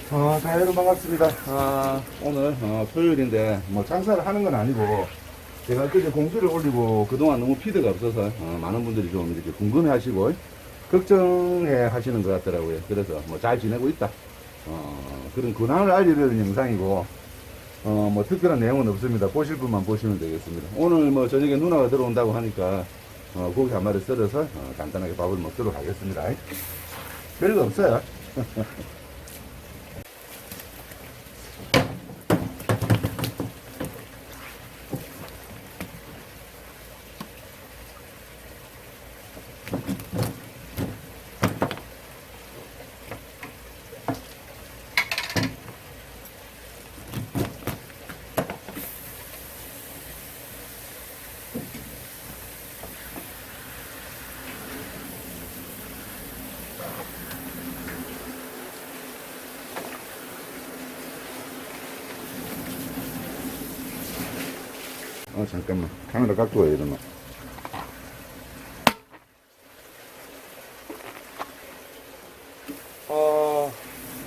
자, 여러분 반갑습니다. 오늘 토요일인데 뭐 장사를 하는 건 아니고 제가 그제 공지를 올리고 그동안 너무 피드가 없어서 많은 분들이 좀 이렇게 궁금해 하시고 걱정해 하시는 것 같더라고요. 그래서 뭐 잘 지내고 있다. 그런 근황을 알리려는 영상이고 뭐 특별한 내용은 없습니다. 보실 분만 보시면 되겠습니다. 오늘 뭐 저녁에 누나가 들어온다고 하니까 고기 한 마리 썰어서 간단하게 밥을 먹도록 하겠습니다. 별거 없어요. 잠깐만. 카메라 갖고 와야 되나?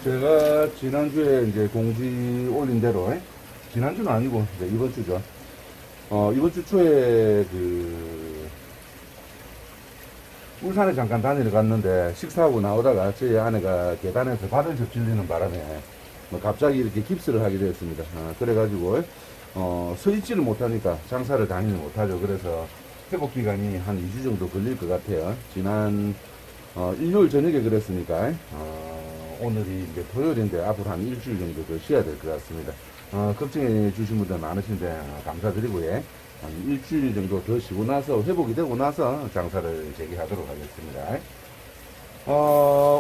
제가 지난주에 이제 공지 올린 대로, 지난주는 아니고, 이제 이번 주죠. 이번 주 초에 울산에 잠깐 다니러 갔는데, 식사하고 나오다가 저희 아내가 계단에서 발을 접질리는 바람에, 뭐 갑자기 이렇게 깁스를 하게 되었습니다. 그래가지고, 서 있지를 못하니까 장사를 다니지 못하죠. 그래서 회복 기간이 한 2주 정도 걸릴 것 같아요. 지난 일요일 저녁에 그랬으니까 오늘이 이제 토요일인데 앞으로 한 일주일 정도 더 쉬어야 될 것 같습니다. 걱정해 주신 분들 많으신데 감사드리고요. 한 일주일 정도 더 쉬고 나서 회복이 되고 나서 장사를 재개하도록 하겠습니다.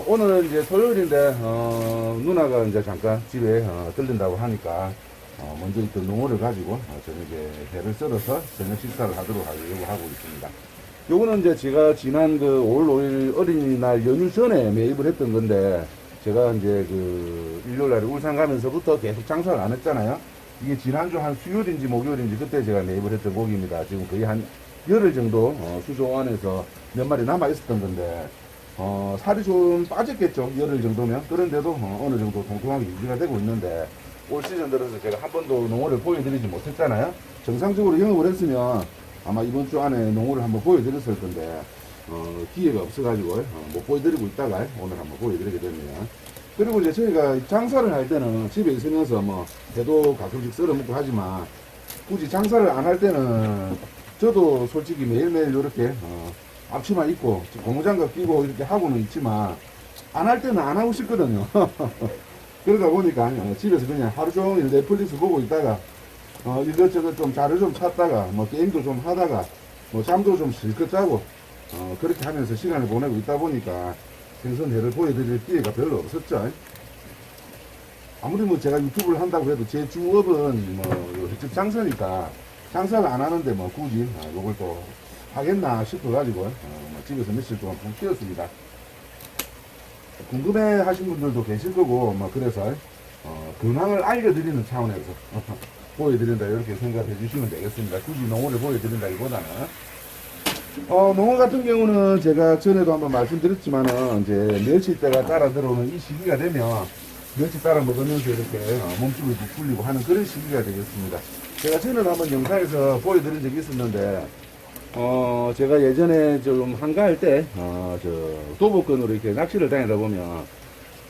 오늘 이제 토요일인데 누나가 이제 잠깐 집에 들린다고 하니까 먼저 있던 농어를 가지고 저녁에 배를 썰어서 저녁 식사를 하도록 하려고 하고 있습니다. 요거는 이제 제가 지난 5월 5일 어린이날 연휴 전에 매입을 했던 건데 제가 이제 일요일날에 울산 가면서부터 계속 장사를 안 했잖아요. 이게 지난주 한 수요일인지 목요일인지 그때 제가 매입을 했던 고기입니다. 지금 거의 한 열흘 정도 수조 안에서 몇 마리 남아 있었던 건데 살이 좀 빠졌겠죠. 열흘 정도면. 그런데도 어느 정도 통통하게 유지가 되고 있는데 올 시즌 들어서 제가 한 번도 농어를 보여드리지 못했잖아요. 정상적으로 영업을 했으면 아마 이번 주 안에 농어를 한번 보여드렸을 건데 기회가 없어가지고 못 보여드리고 있다가 오늘 한번 보여드리게 됩니다. 그리고 이제 저희가 장사를 할 때는 집에 있으면서 뭐 배도 가끔씩 썰어 먹고 하지만 굳이 장사를 안 할 때는 저도 솔직히 매일매일 이렇게 앞치마 입고 고무장갑 끼고 이렇게 하고는 있지만 안 할 때는 안 하고 싶거든요. 그러다 보니까 집에서 그냥 하루 종일 넷플릭스 보고 있다가 이것저것 좀 자료 좀 찾다가 뭐 게임도 좀 하다가 뭐 잠도 좀 실컷 자고 그렇게 하면서 시간을 보내고 있다 보니까 생선회를 보여드릴 기회가 별로 없었죠. 아무리 뭐 제가 유튜브를 한다고 해도 제 주업은 뭐 횟집 장사니까 장사를 안 하는데 뭐 굳이 요걸 또 하겠나 싶어가지고 뭐 집에서 며칠 동안 푹 쉬었습니다. 궁금해 하신 분들도 계실 거고, 뭐, 그래서, 근황을 알려드리는 차원에서, 보여드린다, 이렇게 생각해 주시면 되겠습니다. 굳이 농어를 보여드린다기보다는. 농어 같은 경우는 제가 전에도 한번 말씀드렸지만은, 이제, 멸치 때가 따라 들어오는 이 시기가 되면, 멸치 따라 먹으면서 이렇게, 몸집을 부풀리고 하는 그런 시기가 되겠습니다. 제가 전에도 한번 영상에서 보여드린 적이 있었는데, 제가 예전에 좀 한가할 때, 도보권으로 이렇게 낚시를 다니다 보면,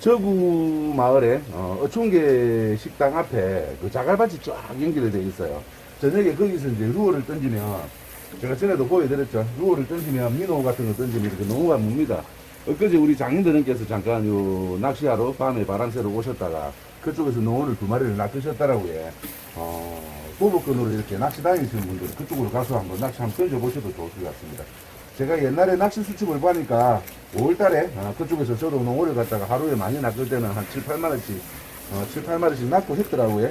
저구 마을에, 어촌계 식당 앞에 그 자갈밭이 쫙 연결이 되어 있어요. 저녁에 거기서 이제 루어를 던지면, 제가 전에도 보여드렸죠. 루어를 던지면, 민호 같은 거 던지면 이렇게 농어가 뭅니다. 엊그제 우리 장인들께서 잠깐 낚시하러 밤에 바람 쐬러 오셨다가, 그쪽에서 농어를 2마리를 낚으셨더라고요. 도보권으로 이렇게 낚시 다니시는 분들 그쪽으로 가서 한번 낚시 한번 던져보셔도 좋을 것 같습니다. 제가 옛날에 낚시 수첩을 보니까 5월달에 그쪽에서 저도 농어를 갖다가 하루에 많이 낚을 때는 한 7, 8마리씩 7, 8마리씩 낚고 했더라고요.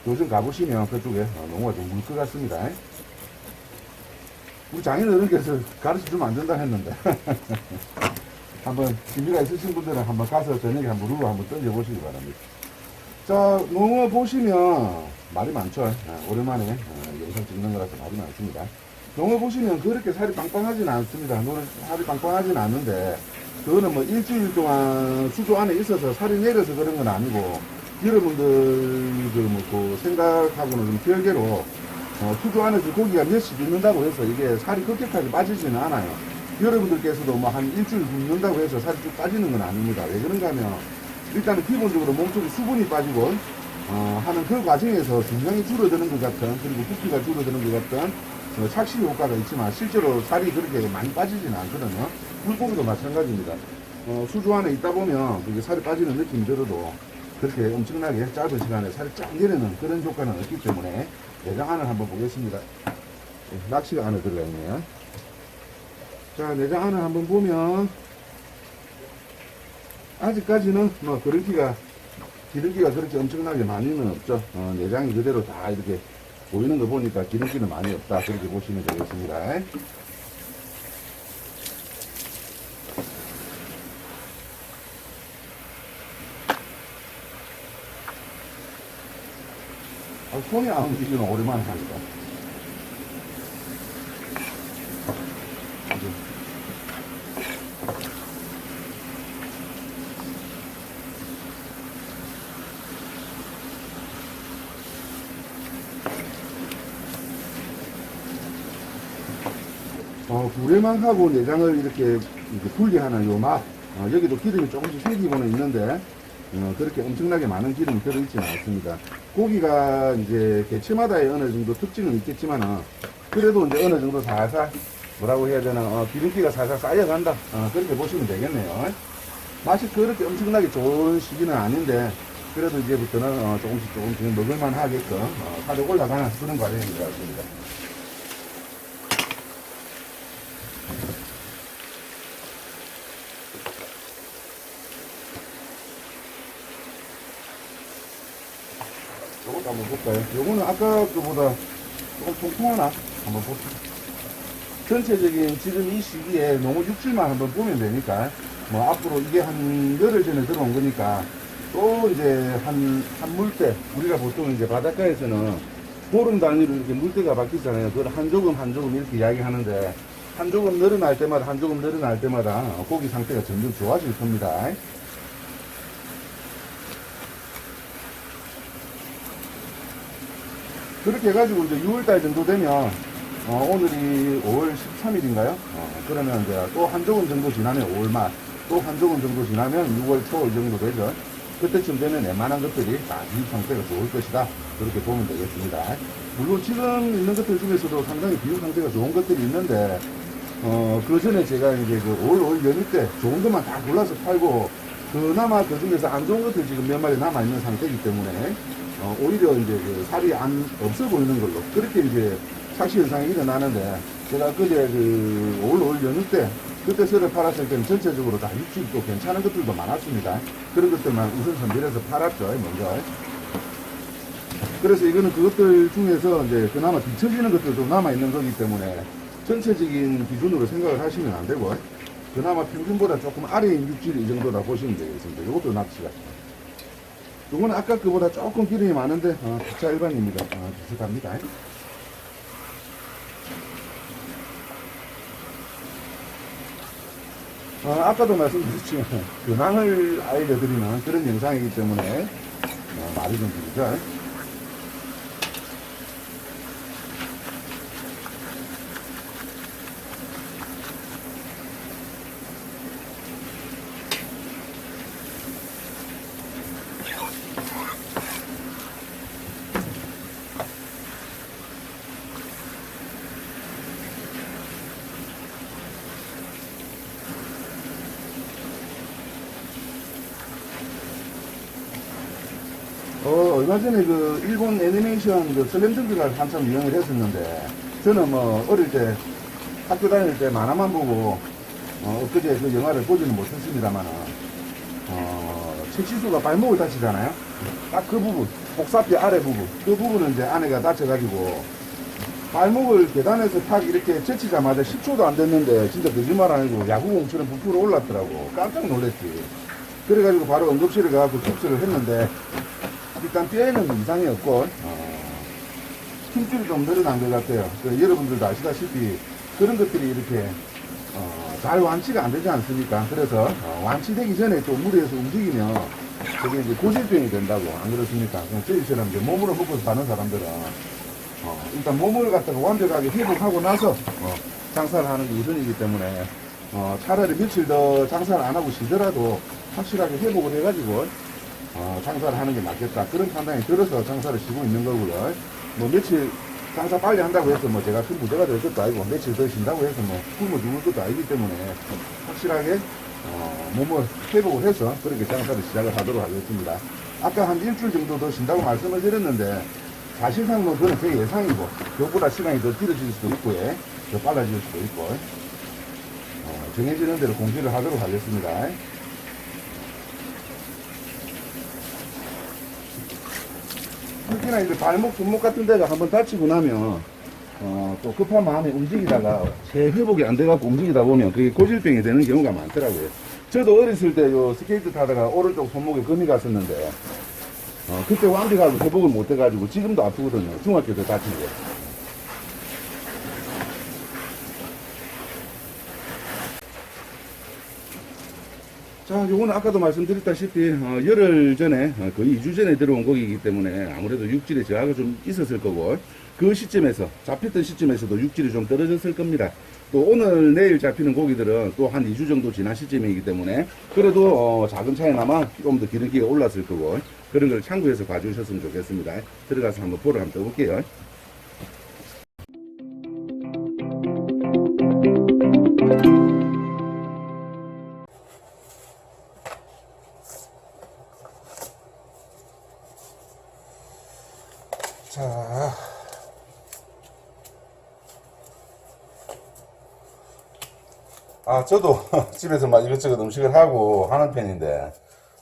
요즘 가보시면 그쪽에 농어가 좀 물 것 같습니다. 우리 장인어른께서 가르쳐주면 안 된다 했는데 한번 준비가 있으신 분들은 한번 가서 저녁에 한번 루어 한번 던져보시기 바랍니다. 자, 농어 보시면 말이 많죠. 오랜만에 영상 찍는 거라서 말이 많습니다. 농어 보시면 그렇게 살이 빵빵하진 않습니다. 살이 빵빵하진 않는데 그거는 뭐 일주일 동안 수조 안에 있어서 살이 내려서 그런 건 아니고, 여러분들 그 생각하고는 좀 별개로 수조 안에서 고기가 몇씩 있는다고 해서 이게 살이 급격하게 빠지지는 않아요. 여러분들께서도 뭐 한 일주일 굶는다고 해서 살이 쭉 빠지는 건 아닙니다. 왜 그런가 하면 일단은 기본적으로 몸속에 수분이 빠지고 하는 그 과정에서 분명히 줄어드는 것 같은, 그리고 부피가 줄어드는 것 같은 착시 효과가 있지만 실제로 살이 그렇게 많이 빠지지는 않거든요. 물고기도 마찬가지입니다. 수조 안에 있다 보면 그게 살이 빠지는 느낌이 들어도 그렇게 엄청나게 짧은 시간에 살이 쫙 내리는 그런 효과는 없기 때문에 내장 안을 한번 보겠습니다. 낚시가 안에 들어가 있네요. 자, 내장 안을 한번 보면 아직까지는 뭐 기름기가 그렇게 엄청나게 많이는 없죠. 내장이 그대로 다 이렇게 보이는 거 보니까 기름기는 많이 없다, 그렇게 보시면 되겠습니다. 손이 안 움직이는 오랜만에 하니까. 불에만 하고 내장을 이렇게 분리하는 요 맛, 여기도 기름이 조금씩 생기고는 있는데, 그렇게 엄청나게 많은 기름이 들어있지는 않습니다. 고기가 이제 개체마다의 어느 정도 특징은 있겠지만은, 그래도 이제 어느 정도 살살, 뭐라고 해야 되나, 기름기가 살살 쌓여간다. 그렇게 보시면 되겠네요. 맛이 그렇게 엄청나게 좋은 시기는 아닌데, 그래도 이제부터는 조금씩 먹을만 하게끔, 살이 올라가는 그런 과정인 것 같습니다. 요것도 한번 볼까요? 요거는 아까 그보다 조금 통통하나? 한번 볼게요. 전체적인 지금 이 시기에 너무 육질만 한번 보면 되니까, 뭐 앞으로 이게 한 열흘 전에 들어온 거니까, 또 이제 한 물때, 우리가 보통 이제 바닷가에서는 보름 단위로 이렇게 물때가 바뀌잖아요. 그걸 한 조금 한 조금 이렇게 이야기하는데, 한 조금 늘어날 때마다 고기 상태가 점점 좋아질 겁니다. 그렇게 해가지고 이제 6월달 정도 되면, 오늘이 5월 13일인가요? 그러면 이제 또 한 조금 정도 지나면 5월 말, 또 한 조금 정도 지나면 6월 초 정도 되죠. 그때쯤 되면 웬만한 것들이 다 비육 상태가 좋을 것이다. 그렇게 보면 되겠습니다. 물론 지금 있는 것들 중에서도 상당히 비육 상태가 좋은 것들이 있는데, 그 전에 제가 이제 그 올 연휴 때 좋은 것만 다 골라서 팔고, 그나마 그 중에서 안 좋은 것들 지금 몇 마리 남아있는 상태이기 때문에, 오히려 이제 그 살이 없어 보이는 걸로 그렇게 이제 착시 현상이 일어나는데, 제가 그제 올 연휴 때 그때 썰을 팔았을 때는 전체적으로 다 육질도 괜찮은 것들도 많았습니다. 그런 것들만 우선 선별해서 팔았죠, 먼저. 그래서 이거는 그것들 중에서 이제 그나마 뒤처지는 것들도 남아있는 거기 때문에 전체적인 기준으로 생각을 하시면 안 되고, 그나마 평균보다 조금 아래인 육질 이 정도다 보시면 되겠습니다. 이것도 낚시가. 요거는 아까 그보다 조금 기름이 많은데, 기차 일반입니다. 비슷합니다. 아까도 말씀드렸지만, 근황을 알려드리는 그런 영상이기 때문에, 말이 좀 길죠. 얼마 전에 그 일본 애니메이션 그 슬램덩크가 한참 유행을 했었는데, 저는 뭐 어릴 때 학교 다닐 때 만화만 보고 엊그제 그 영화를 보지는 못했습니다만, 최치수가 발목을 다치잖아요. 딱 그 부분, 복사뼈 아래 부분, 그 부분은 이제 아내가 다쳐가지고 발목을 계단에서 탁 이렇게 제치자마자 10초도 안 됐는데, 진짜 거짓말 아니고 야구공처럼 부풀어 올랐더라고. 깜짝 놀랐지. 그래가지고 바로 응급실에 가서 접수를 했는데, 일단 뼈에는 이상이 없고, 힘줄이 좀 늘어난 것 같아요. 여러분들도 아시다시피 그런 것들이 이렇게 잘 완치가 안 되지 않습니까? 그래서 완치되기 전에 또 무리해서 움직이면 그게 이제 고질병이 된다고, 안 그렇습니까? 저희처럼 이제 몸으로 먹고 사는 사람들은 일단 몸을 갖다가 완벽하게 회복하고 나서 장사를 하는 게 우선이기 때문에 차라리 며칠 더 장사를 안 하고 쉬더라도 확실하게 회복을 해가지고 장사를 하는 게 낫겠다, 그런 판단이 들어서 장사를 쉬고 있는 거고요. 뭐 며칠 장사 빨리 한다고 해서 뭐 제가 큰 부자가 될 것도 아니고, 며칠 더 쉰다고 해서 뭐 굶어 죽을 것도 아니기 때문에 확실하게 몸을 회복을 해서 그렇게 장사를 시작을 하도록 하겠습니다. 아까 한 일주일 정도 더 쉰다고 말씀을 드렸는데, 사실상 뭐 그건 제 예상이고, 그것보다 시간이 더 길어질 수도 있고, 더 빨라질 수도 있고, 정해지는 대로 공지를 하도록 하겠습니다. 특히나 이제 발목, 손목 같은 데가 한번 다치고 나면, 또 급한 마음에 움직이다가 재회복이 안 돼갖고 움직이다 보면 그게 고질병이 되는 경우가 많더라고요. 저도 어렸을 때 요 스케이트 타다가 오른쪽 손목에 금이 갔었는데, 그때 완벽하게 회복을 못 해가지고 지금도 아프거든요. 중학교 때 다친 게. 자, 요거는 아까도 말씀드렸다시피 열흘 전에 거의 2주 전에 들어온 고기이기 때문에 아무래도 육질에 저하가 좀 있었을 거고, 그 시점에서 잡혔던 시점에서도 육질이 좀 떨어졌을 겁니다. 또 오늘 내일 잡히는 고기들은 또 한 2주 정도 지난 시점이기 때문에 그래도 작은 차이나마 좀 더 기름기가 올랐을 거고, 그런 걸 참고해서 봐주셨으면 좋겠습니다. 들어가서 한번 보러 한번 떠볼게요. 자, 저도 집에서 막 이것저것 음식을 하고 하는 편인데,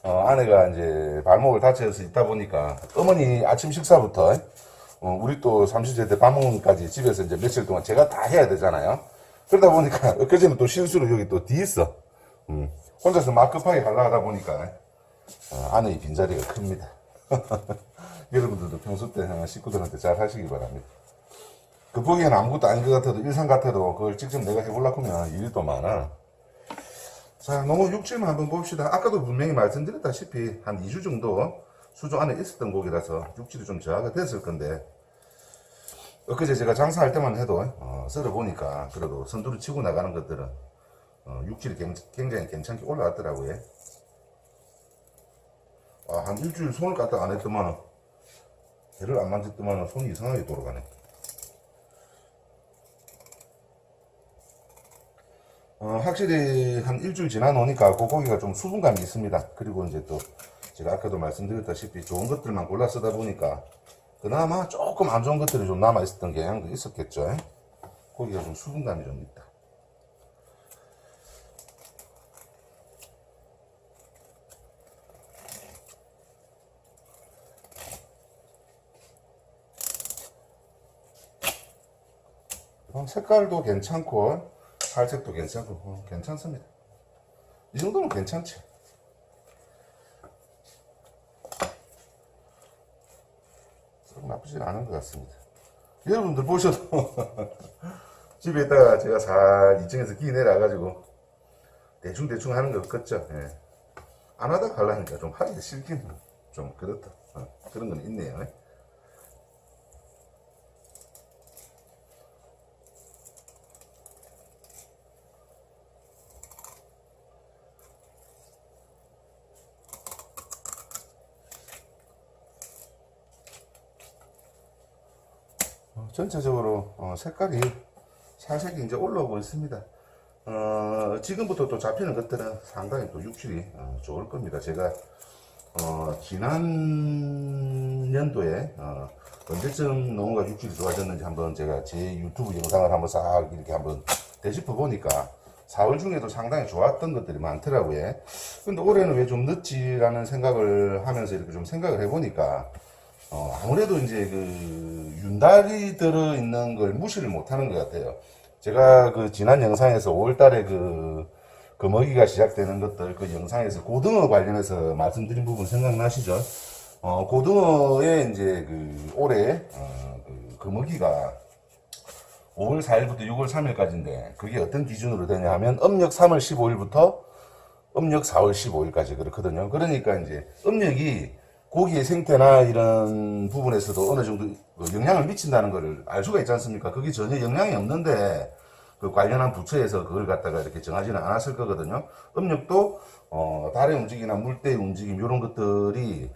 아내가 이제 발목을 다쳐서 있다 보니까 어머니 아침 식사부터, 우리 또 30대 때 밥 먹는까지 집에서 이제 며칠 동안 제가 다 해야 되잖아요. 그러다 보니까 엊그제는 또 실수로 여기 또 뒤 있어. 혼자서 막 급하게 하려고 하다 보니까 아내의 빈자리가 큽니다. 여러분들도 평소 때 식구들한테 잘 하시기 바랍니다. 그 보기에는 아무것도 아닌 것 같아도, 일상 같아도 그걸 직접 내가 해보려고 하면 일이 또 많아. 자, 농어 육질만 한번 봅시다. 아까도 분명히 말씀드렸다시피 한 2주 정도 수조 안에 있었던 고기라서 육질이 좀 저하가 됐을 건데, 엊그제 제가 장사할 때만 해도 썰어보니까 그래도 선두를 치고 나가는 것들은 육질이 굉장히 괜찮게 올라왔더라고요. 한 일주일 손을 갖다 안 했더만, 배를 안 만졌더만 손이 이상하게 돌아가네. 확실히 한 일주일 지나 놓으니까 그 고기가 좀 수분감이 있습니다. 그리고 이제 또 제가 아까도 말씀드렸다시피 좋은 것들만 골라 쓰다 보니까 그나마 조금 안 좋은 것들이 좀 남아 있었던 경향도 있었겠죠. 고기가 좀 수분감이 좀 있다. 색깔도 괜찮고 살색도 괜찮고 괜찮습니다. 이 정도면 괜찮지. 썩 나쁘지 않은 것 같습니다. 여러분들 보셔도 집에 있다가 제가 살 2층에서 기 내려가지고 대충 하는 거 같죠. 예. 안 하다 가려니까 좀 하기가 싫긴 좀 그렇다. 그런 건 있네요. 전체적으로 색깔이 살색이 이제 올라오고 있습니다. 지금부터 또 잡히는 것들은 상당히 또 육질이 좋을 겁니다. 제가 지난 연도에 언제쯤 농어가 육질이 좋아졌는지 한번 제가 제 유튜브 영상을 한번 싹 이렇게 한번 되짚어 보니까 4월 중에도 상당히 좋았던 것들이 많더라고요. 근데 올해는 왜 좀 늦지라는 생각을 하면서 이렇게 좀 생각을 해보니까 아무래도 이제 그 윤달이 들어있는 걸 무시를 못하는 것 같아요. 제가 그 지난 영상에서 5월달에 그 먹이가 시작되는 것들 그 영상에서 고등어 관련해서 말씀드린 부분 생각나시죠? 고등어에 이제 그 올해 그 먹이가 5월 4일부터 6월 3일까지인데 그게 어떤 기준으로 되냐 하면 음력 3월 15일부터 음력 4월 15일까지 그렇거든요. 그러니까 이제 음력이 고기의 생태나 이런 부분에서도 어느 정도 영향을 미친다는 것을 알 수가 있지 않습니까? 그게 전혀 영향이 없는데 그 관련한 부처에서 그걸 갖다가 이렇게 정하지는 않았을 거거든요. 음력도 달의 움직임이나 물때의 움직임 이런 것들이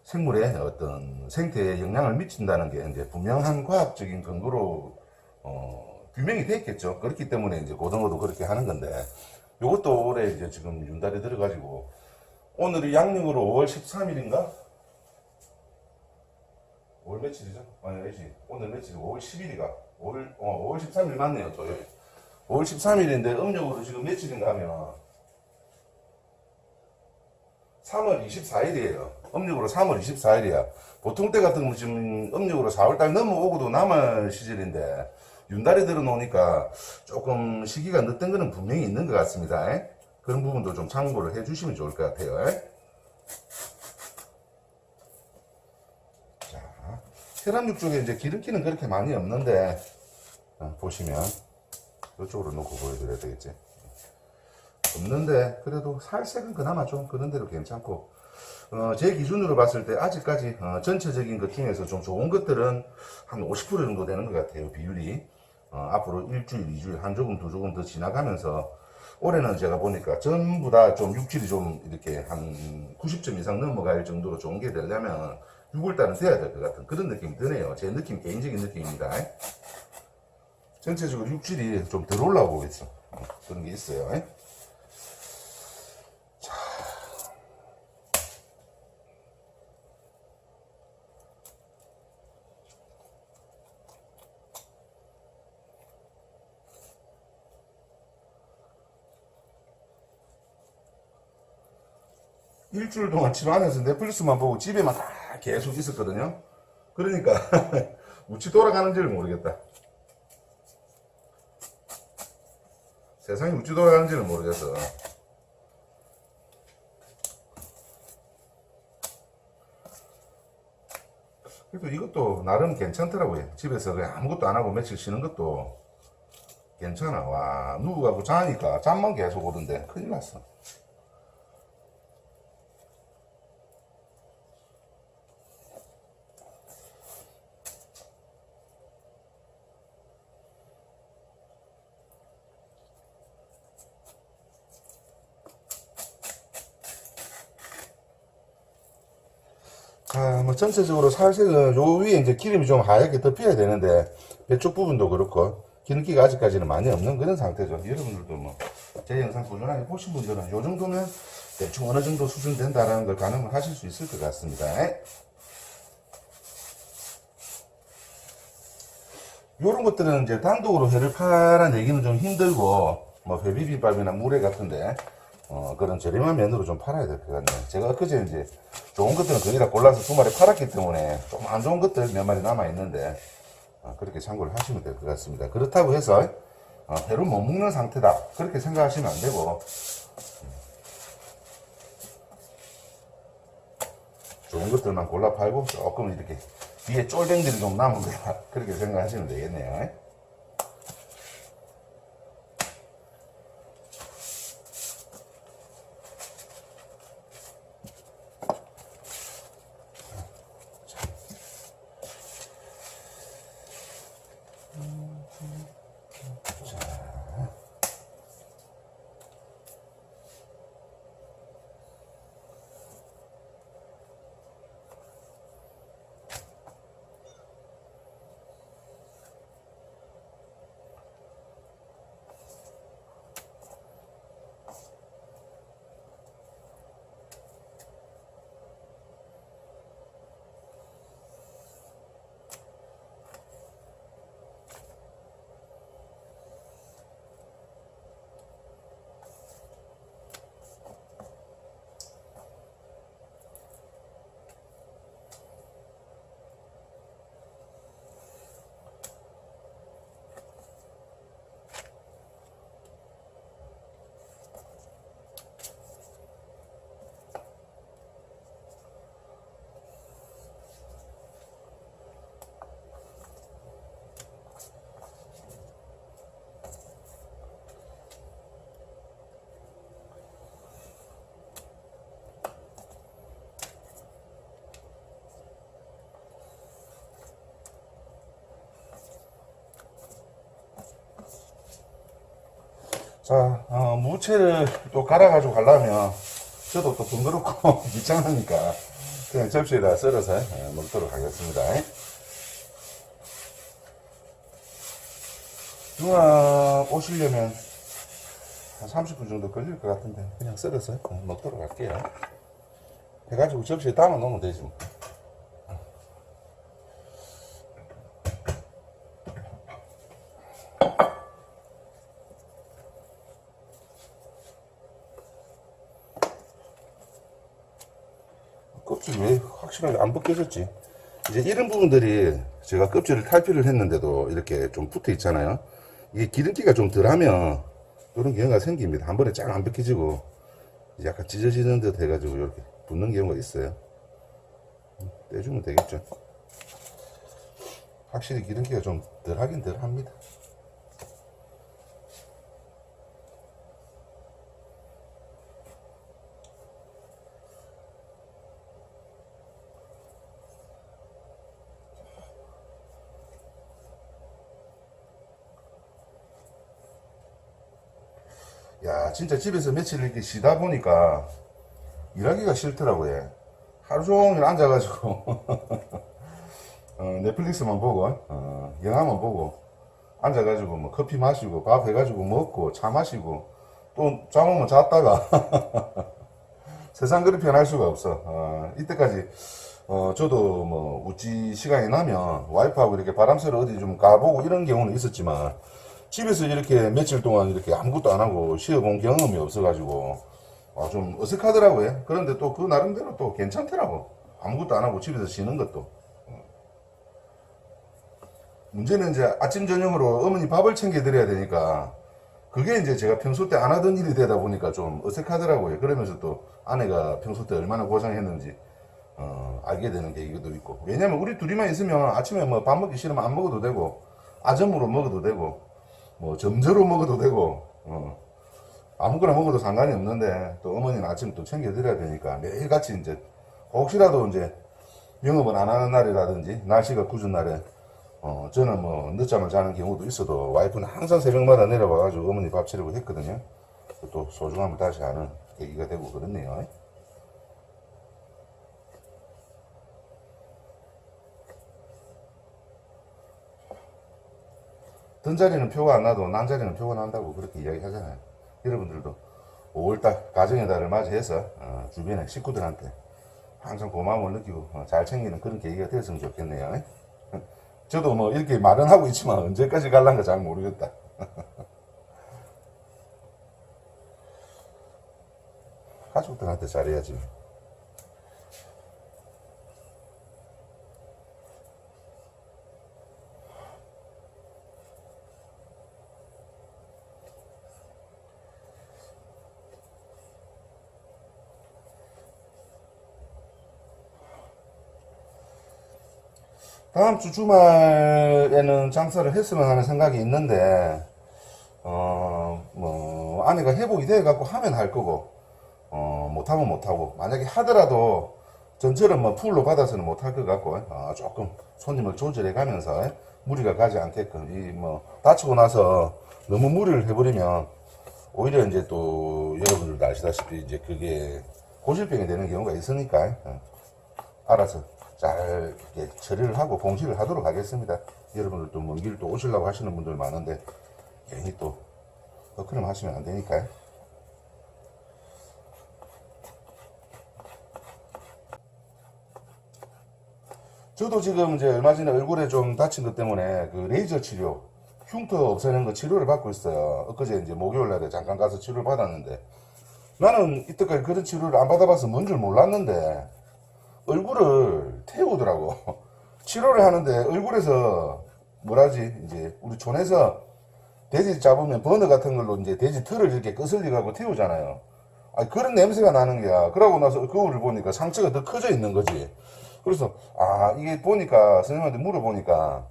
생물의 어떤 생태에 영향을 미친다는 게 이제 분명한 과학적인 근거로 규명이 돼 있겠죠. 그렇기 때문에 이제 고등어도 그렇게 하는 건데 요것도 올해 이제 지금 윤달에 들어가지고 오늘이 양력으로 5월 13일인가? 5월 며칠이죠? 아니, 아니지. 오늘 며칠이 5월 10일이가. 5월 13일 맞네요, 또. 5월 13일인데 음력으로 지금 며칠인가 하면 3월 24일이에요. 음력으로 3월 24일이야. 보통 때 같은 경우 지금 음력으로 4월달 넘어오고도 남을 시절인데 윤달에 들어놓으니까 조금 시기가 늦던 거는 분명히 있는 것 같습니다. 그런 부분도 좀 참고를 해 주시면 좋을 것 같아요. 자, 혈압육 쪽에 이제 기름기는 그렇게 많이 없는데 보시면 이쪽으로 놓고 보여드려야 되겠지. 없는데 그래도 살색은 그나마 좀 그런 대로 괜찮고 제 기준으로 봤을 때 아직까지 전체적인 것 중에서 좀 좋은 것들은 한 50% 정도 되는 것 같아요. 비율이 앞으로 일주일, 이주일 한 조금 두 조금 더 지나가면서 올해는 제가 보니까 전부 다 좀 육질이 좀 이렇게 한 90점 이상 넘어갈 정도로 좋은 게 되려면 6월달은 돼야 될 것 같은 그런 느낌이 드네요. 제 느낌, 개인적인 느낌입니다. 전체적으로 육질이 좀 덜 올라오고 있어. 그런 게 있어요. 일주일 동안 집 안에서 넷플릭스만 보고 집에만 다 계속 있었거든요. 그러니까 우치 돌아가는지를 모르겠다. 세상이 우치 돌아가는지를 모르겠어. 그래도 이것도 나름 괜찮더라고요. 집에서 그냥 아무것도 안 하고 며칠 쉬는 것도 괜찮아. 와, 누워가고 자니까 잠만 계속 오던데 큰일 났어. 뭐 전체적으로 살색은 요 위에 이제 기름이 좀 하얗게 덮여야 되는데 배쪽 부분도 그렇고 기름기가 아직까지는 많이 없는 그런 상태죠. 여러분들도 뭐 제 영상 꾸준하게 보신 분들은 요 정도면 대충 어느 정도 수준 된다라는 걸 가늠을 하실 수 있을 것 같습니다. 요런 것들은 이제 단독으로 회를 팔아내기는 좀 힘들고 뭐 회비빔밥이나 물회 같은데 그런 저렴한 면으로 좀 팔아야 될 것 같네요. 제가 그제 이제 좋은 것들은 거의 다 골라서 두 마리 팔았기 때문에 좀 안 좋은 것들 몇 마리 남아 있는데 그렇게 참고를 하시면 될 것 같습니다. 그렇다고 해서 회로 못 먹는 상태다 그렇게 생각하시면 안 되고 좋은 것들만 골라 팔고 조금 이렇게 뒤에 쫄병들이 좀 남은 거야 그렇게 생각하시면 되겠네요. 자, 무채를 또 갈아가지고 가려면 저도 또 번거롭고 귀찮으니까 그냥 접시에다 썰어서 먹도록 하겠습니다. 누나 오시려면 한 30분 정도 걸릴 것 같은데 그냥 썰어서 먹도록 할게요. 해가지고 접시에 담아 놓으면 되지 뭐. 껍질이 왜 확실하게 안 벗겨졌지? 이제 이런 부분들이 제가 껍질을 탈피를 했는데도 이렇게 좀 붙어 있잖아요. 이게 기름기가 좀 덜하면 이런 경우가 생깁니다. 한 번에 쫙 안 벗겨지고 약간 찢어지는 듯 해가지고 이렇게 붙는 경우가 있어요. 떼주면 되겠죠. 확실히 기름기가 좀 덜하긴 덜합니다. 야, 진짜 집에서 며칠 이렇게 쉬다 보니까 일하기가 싫더라고요. 하루 종일 앉아가지고 넷플릭스만 보고 영화만 보고 앉아가지고 뭐 커피 마시고 밥 해가지고 먹고 차 마시고 또 잠오면 잤다가 세상 그리 편할 수가 없어. 이때까지 저도 뭐 우찌 시간이 나면 와이프하고 이렇게 바람 쐬러 어디 좀 가보고 이런 경우는 있었지만 집에서 이렇게 며칠 동안 이렇게 아무것도 안 하고 쉬어본 경험이 없어가지고 좀 어색하더라고요. 그런데 또 그 나름대로 또 괜찮더라고. 아무것도 안 하고 집에서 쉬는 것도. 문제는 이제 아침 저녁으로 어머니 밥을 챙겨 드려야 되니까 그게 이제 제가 평소 때 안 하던 일이 되다 보니까 좀 어색하더라고요. 그러면서 또 아내가 평소 때 얼마나 고생했는지 알게 되는 계기도 있고. 왜냐면 우리 둘이만 있으면 아침에 뭐 밥 먹기 싫으면 안 먹어도 되고 아점으로 먹어도 되고 뭐 점저로 먹어도 되고 아무거나 먹어도 상관이 없는데 또 어머니는 아침 또 챙겨 드려야 되니까 매일같이 이제 혹시라도 이제 영업을 안 하는 날이라든지 날씨가 굳은 날에 저는 뭐 늦잠을 자는 경우도 있어도 와이프는 항상 새벽마다 내려와가지고 어머니 밥 차리고 했거든요. 또 소중함을 다시 아는 계기가 되고 그렇네요. 든 자리는 표가 안 나도 난 자리는 표가 난다고 그렇게 이야기 하잖아요. 여러분들도 5월달 가정의 달을 맞이해서 주변의 식구들한테 항상 고마움을 느끼고 잘 챙기는 그런 계기가 되었으면 좋겠네요. 저도 뭐 이렇게 말은 하고 있지만 언제까지 갈란가 잘 모르겠다. 가족들한테 잘해야지. 다음 주 주말에는 장사를 했으면 하는 생각이 있는데, 뭐, 아내가 회복이 돼갖고 하면 할 거고, 못하면 못하고, 만약에 하더라도 전처럼 뭐 풀로 받아서는 못할 것 같고, 조금 손님을 조절해 가면서 무리가 가지 않게끔, 다치고 나서 너무 무리를 해버리면, 오히려 이제 또 여러분들도 아시다시피 이제 그게 고질병이 되는 경우가 있으니까, 알아서 잘 이렇게 처리를 하고 봉지를 하도록 하겠습니다. 여러분들도 먼 길 또 오시려고 하시는 분들 많은데 괜히 또 헛걸음 하시면 안 되니까요. 저도 지금 이제 얼마 전에 얼굴에 좀 다친 것 때문에 그 레이저 치료, 흉터 없애는 거 치료를 받고 있어요. 엊그제 이제 목요일 날에 잠깐 가서 치료를 받았는데 나는 이때까지 그런 치료를 안 받아봐서 뭔 줄 몰랐는데 얼굴을 태우더라고. 치료를 하는데 얼굴에서 뭐라지 이제 우리 촌에서 돼지 잡으면 버너 같은 걸로 이제 돼지 털을 이렇게 거슬리고 태우잖아요. 그런 냄새가 나는 거야. 그러고 나서 거울을 보니까 상처가 더 커져 있는 거지. 그래서 이게 보니까 선생님한테 물어보니까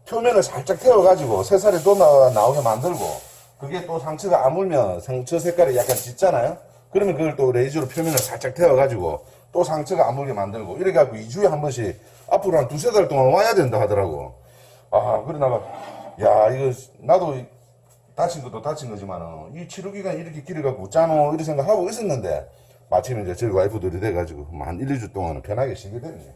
표면을 살짝 태워가지고 새살이 또 나오게 만들고 그게 또 상처가 아물면 상처 색깔이 약간 짙잖아요. 그러면 그걸 또 레이저로 표면을 살짝 태워가지고 또 상처가 아물게 만들고 이렇게 갖고 2주에 한 번씩 앞으로 한 2~3달 동안 와야 된다 하더라고. 그러다가 야 이거 나도 다친 것도 다친 거지만은 이 치료 기간이 이렇게 길어갖고 웃자노 이런 생각하고 있었는데 마침 이제 저희 와이프들이 돼가지고 한 1, 2주 동안은 편하게 쉬게 됐네.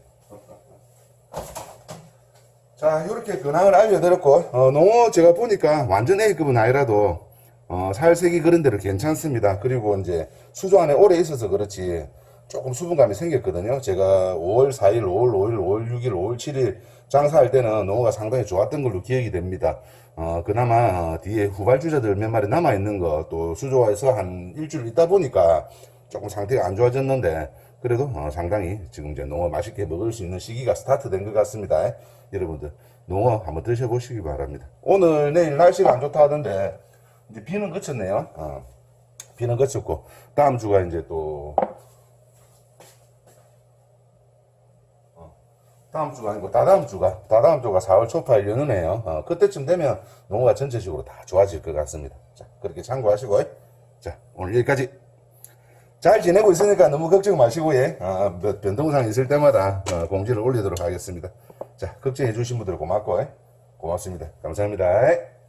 자, 이렇게 근황을 알려드렸고 농어 제가 보니까 완전 A급은 아니라도 살색이 그런 대로 괜찮습니다. 그리고 이제 수조 안에 오래 있어서 그렇지 조금 수분감이 생겼거든요. 제가 5월 4일, 5월 5일, 5월 6일, 5월 7일 장사할 때는 농어가 상당히 좋았던 걸로 기억이 됩니다. 그나마 뒤에 후발주자들 몇 마리 남아있는 거 또 수조에서 한 일주일 있다 보니까 조금 상태가 안 좋아졌는데 그래도 상당히 지금 이제 농어 맛있게 먹을 수 있는 시기가 스타트된 것 같습니다. 여러분들 농어 한번 드셔보시기 바랍니다. 오늘 내일 날씨가 안 좋다 하던데 이제 비는 그쳤네요. 비는 그쳤고 다음 주가 이제 또 다음 주가 아니고 다다음 주가 4월 초파일 연휴네요. 그때쯤 되면 농어가 전체적으로 다 좋아질 것 같습니다. 자, 그렇게 참고하시고 자, 오늘 여기까지. 잘 지내고 있으니까 너무 걱정 마시고 변동사항 있을 때마다 공지를 올리도록 하겠습니다. 자, 걱정해 주신 분들 고맙고 고맙습니다. 감사합니다.